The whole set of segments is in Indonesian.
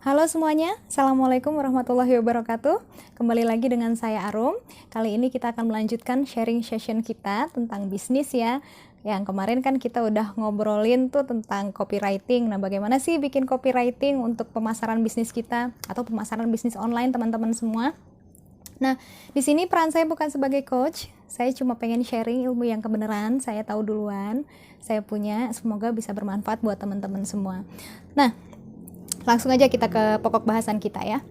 Halo semuanya, Assalamualaikum warahmatullahi wabarakatuh. Kembali lagi dengan saya Arum. Kali ini kita akan melanjutkan sharing session kita tentang bisnis ya. Yang kemarin kan kita udah ngobrolin tuh tentang copywriting. Nah, bagaimana sih bikin copywriting untuk pemasaran bisnis kita atau pemasaran bisnis online teman-teman semua. Nah, di sini peran saya bukan sebagai coach. Saya cuma pengen sharing ilmu yang kebenaran. Saya tahu duluan. Saya punya, semoga bisa bermanfaat buat teman-teman semua. Nah, langsung aja kita ke pokok bahasan kita ya.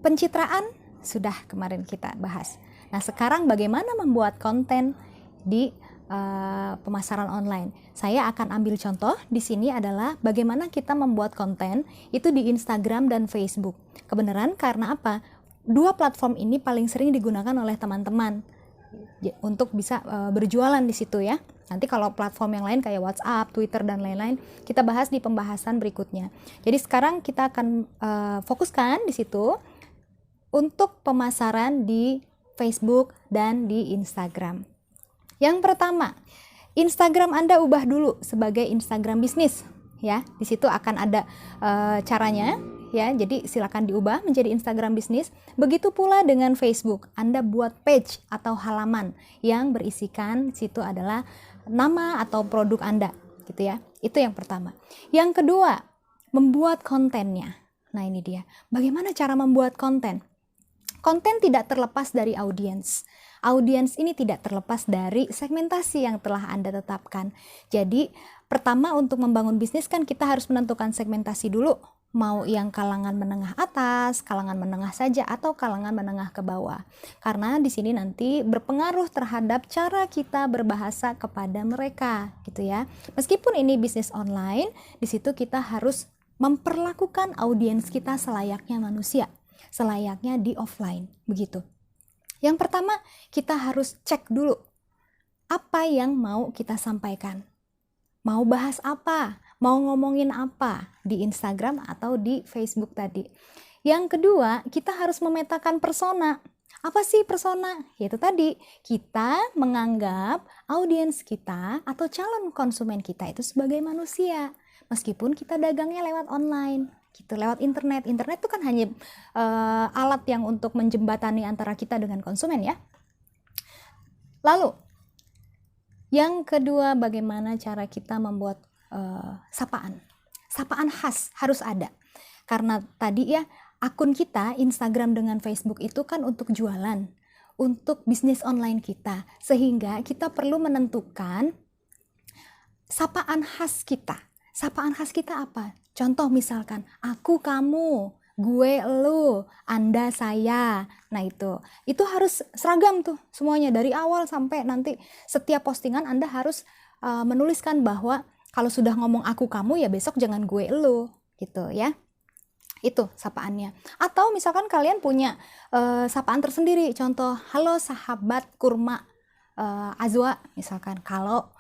Pencitraan sudah kemarin kita bahas. Nah, sekarang bagaimana membuat konten di pemasaran online. Saya akan ambil contoh di sini adalah bagaimana kita membuat konten itu di Instagram dan Facebook. Kebenaran karena apa? Dua platform ini paling sering digunakan oleh teman-teman untuk bisa berjualan di situ ya. Nanti kalau platform yang lain kayak WhatsApp, Twitter, dan lain-lain, kita bahas di pembahasan berikutnya. Jadi sekarang kita akan fokuskan di situ untuk pemasaran di Facebook dan di Instagram. Yang pertama, Instagram Anda ubah dulu sebagai Instagram bisnis. Ya, di situ akan ada caranya. Ya, jadi silakan diubah menjadi Instagram bisnis. Begitu pula dengan Facebook. Anda buat page atau halaman yang berisikan situ adalah nama atau produk Anda, gitu ya. Itu yang pertama. Yang kedua, membuat kontennya. Nah, ini dia. Bagaimana cara membuat konten? Konten tidak terlepas dari audiens. Audiens ini tidak terlepas dari segmentasi yang telah Anda tetapkan. Jadi, pertama untuk membangun bisnis kan kita harus menentukan segmentasi dulu. Mau yang kalangan menengah atas, kalangan menengah saja, atau kalangan menengah ke bawah. Karena di sini nanti berpengaruh terhadap cara kita berbahasa kepada mereka, gitu ya. Meskipun ini bisnis online, di situ kita harus memperlakukan audiens kita selayaknya manusia, selayaknya di offline, begitu. Yang pertama, kita harus cek dulu apa yang mau kita sampaikan. Mau bahas apa? Mau ngomongin apa di Instagram atau di Facebook tadi. Yang kedua, kita harus memetakan persona. Apa sih persona? Yaitu tadi, kita menganggap audiens kita atau calon konsumen kita itu sebagai manusia. Meskipun kita dagangnya lewat online, gitu, lewat internet. Internet itu kan hanya alat yang untuk menjembatani antara kita dengan konsumen ya. Lalu, yang kedua, bagaimana cara kita membuat sapaan. Sapaan khas harus ada. Karena tadi ya, akun kita Instagram dengan Facebook itu kan untuk jualan, untuk bisnis online kita. Sehingga kita perlu menentukan sapaan khas kita. Sapaan khas kita apa? Contoh misalkan, aku, kamu, gue, lu, Anda, saya. Nah itu harus seragam tuh semuanya dari awal sampai nanti setiap postingan Anda harus menuliskan bahwa kalau sudah ngomong aku, kamu, ya besok jangan gue, lu, gitu ya. Itu sapaannya. Atau misalkan kalian punya sapaan tersendiri. Contoh, halo sahabat kurma Azwa, misalkan kalau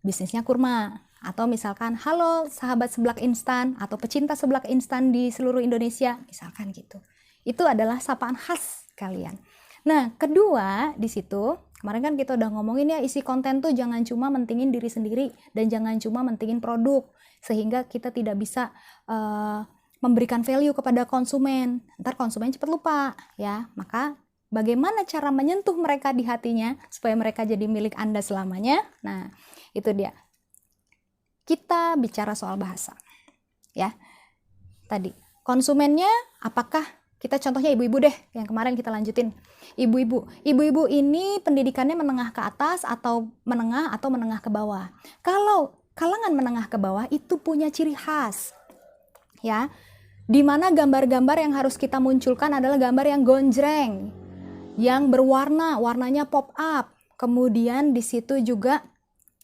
bisnisnya kurma. Atau misalkan, halo sahabat seblak instan atau pecinta seblak instan di seluruh Indonesia, misalkan gitu. Itu adalah sapaan khas kalian. Nah, kedua di situ, kemarin kan kita udah ngomongin ya, isi konten tuh jangan cuma mentingin diri sendiri dan jangan cuma mentingin produk, sehingga kita tidak bisa memberikan value kepada konsumen. Ntar konsumen cepat lupa ya. Maka bagaimana cara menyentuh mereka di hatinya supaya mereka jadi milik Anda selamanya? Nah, itu dia. Kita bicara soal bahasa. Ya. Tadi, konsumennya apakah kita contohnya ibu-ibu deh, yang kemarin kita lanjutin. Ibu-ibu ini pendidikannya menengah ke atas atau menengah ke bawah. Kalau kalangan menengah ke bawah itu punya ciri khas. Ya. Di mana gambar-gambar yang harus kita munculkan adalah gambar yang gonjreng, yang berwarna, warnanya pop up. Kemudian di situ juga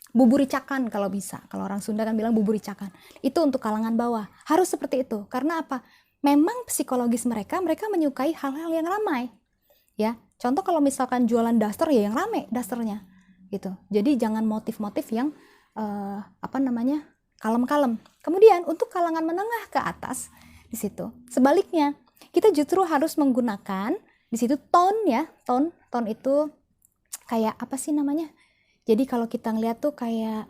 buburicakan kalau bisa. Kalau orang Sunda kan bilang buburicakan. Itu untuk kalangan bawah. Harus seperti itu. Karena apa? Memang psikologis mereka menyukai hal-hal yang ramai. Ya, contoh kalau misalkan jualan daster ya yang ramai dasternya. Gitu. Jadi jangan motif-motif yang kalem-kalem. Kemudian untuk kalangan menengah ke atas di situ. Sebaliknya, kita justru harus menggunakan di situ tone ya. Tone itu kayak apa sih namanya? Jadi kalau kita ngeliat tuh kayak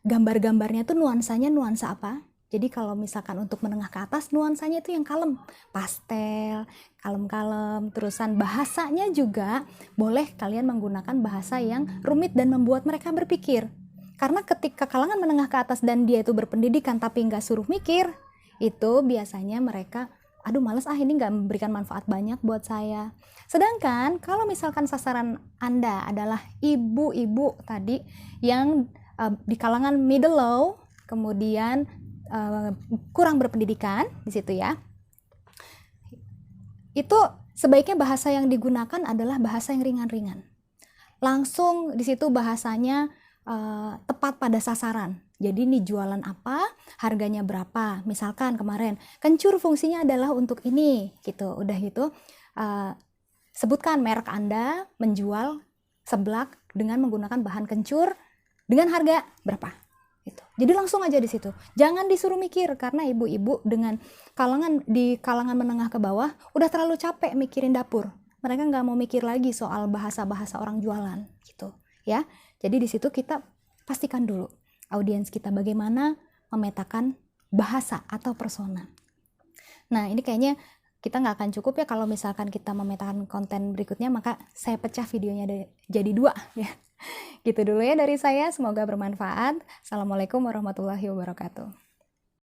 gambar-gambarnya tuh nuansanya nuansa apa? Jadi kalau misalkan untuk menengah ke atas, nuansanya itu yang kalem, pastel, kalem-kalem. Terusan bahasanya juga boleh kalian menggunakan bahasa yang rumit dan membuat mereka berpikir. Karena ketika kalangan menengah ke atas dan dia itu berpendidikan tapi nggak suruh mikir, itu biasanya mereka, aduh males ini nggak memberikan manfaat banyak buat saya. Sedangkan kalau misalkan sasaran Anda adalah ibu-ibu tadi yang di kalangan middle low, kemudian kurang berpendidikan di situ ya, itu sebaiknya bahasa yang digunakan adalah bahasa yang ringan-ringan. Langsung di situ bahasanya tepat pada sasaran. Jadi ini jualan apa, harganya berapa. Misalkan kemarin kencur fungsinya adalah untuk ini, gitu. Udah gitu sebutkan merek Anda menjual seblak dengan menggunakan bahan kencur dengan harga berapa. Gitu. Jadi langsung aja di situ. Jangan disuruh mikir, karena ibu-ibu dengan kalangan menengah ke bawah udah terlalu capek mikirin dapur. Mereka nggak mau mikir lagi soal bahasa-bahasa orang jualan, gitu. Ya. Jadi di situ kita pastikan dulu audiens kita bagaimana memetakan bahasa atau persona. Nah, ini kayaknya kita nggak akan cukup ya kalau misalkan kita memetakan konten berikutnya, maka saya pecah videonya jadi 2 ya. Gitu dulu ya dari saya, semoga bermanfaat. Assalamualaikum warahmatullahi wabarakatuh.